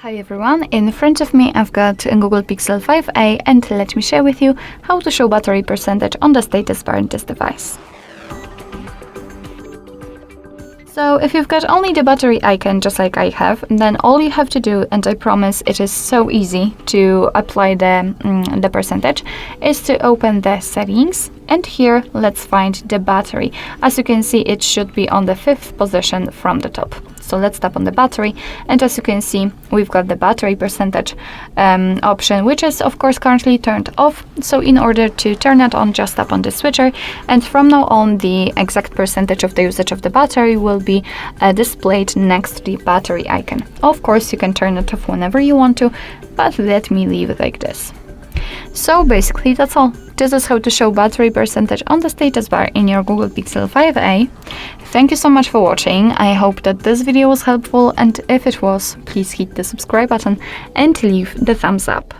Hi everyone, in front of me I've got a Google Pixel 5a and let me share with you how to show battery percentage on the status bar in this device. So if you've got only the battery icon just like I have, then all you have to do, and I promise it is so easy to apply the percentage, is to open the settings, and here let's find the battery. As you can see, it should be on the 5th position from the top. So let's tap on the battery, and as you can see, we've got the battery percentage option, which is of course currently turned off. So in order to turn it on, just tap on the switcher, and from now on the exact percentage of the usage of the battery will be displayed next to the battery icon. Of course, you can turn it off whenever you want to, but let me leave it like this. So basically that's all. This is how to show battery percentage on the status bar in your Google Pixel 5a. Thank you so much for watching. I hope that this video was helpful, and if it was, please hit the subscribe button and leave the thumbs up.